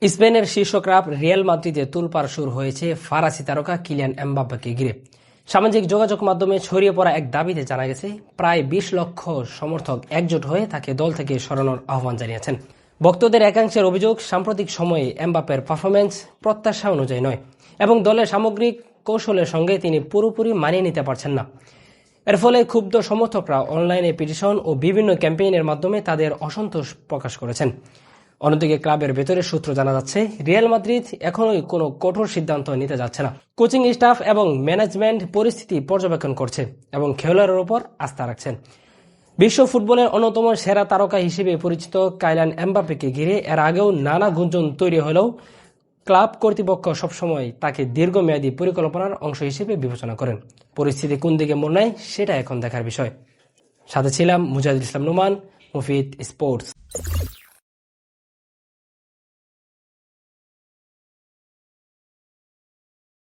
স্পেনের শীর্ষ club Real মাদ্রিদে তোলপাড় শুরু হয়েছে ফরাসি তারকা কিলিয়ান এমবাপ্পেকে ঘিরে। সামাজিক যোগাযোগ মাধ্যমে ছড়িয়ে পড়া এক দাবিতে জানা গেছে, প্রায় ২০ লক্ষ সমর্থক একজোট হয়ে তাকে দল থেকে সরানোর আহ্বান জানিয়েছেন। ভক্তদের একাংশের অভিযোগ, সাম্প্রতিক সময়ে এমবাপ্পের পারফরম্যান্স প্রত্যাশা অনুযায়ী নয় এবং দলের সামগ্রিক কৌশলের সঙ্গে তিনি পুরোপুরি মানিয়ে নিতে পারছেন না। এর ফলে ক্ষুব্ধ সমর্থকরা অনলাইনে পিটিশন ও বিভিন্ন ক্যাম্পেইনের মাধ্যমে তাদের অসন্তোষ প্রকাশ করেছেন। অন্যদিকে ক্লাবের ভেতরের সূত্র জানা যাচ্ছে, রিয়াল মাদ্রিদ এখনই কোনো কঠোর সিদ্ধান্ত নিতে যাচ্ছে না। কোচিং স্টাফ এবং ম্যানেজমেন্ট পরিস্থিতি পর্যবেক্ষণ করছে এবং খেলোয়াড়ের উপর আস্থা রাখছেন। বিশ্ব ফুটবলের অন্যতম সেরা তারকা হিসেবে পরিচিত কিলিয়ান এমবাপ্পেকে ঘিরে এর আগেও নানা গুঞ্জন তৈরি হলেও ক্লাব কর্তৃপক্ষ সবসময় তাকে দীর্ঘমেয়াদী পরিকল্পনার অংশ হিসেবে বিবেচনা করেন। পরিস্থিতি কোন দিকে মোড় নেয় সেটা এখন দেখার বিষয়। সাথে ছিলাম মুজাহিদুল ইসলাম নোমান, মুফিদ স্পোর্টস।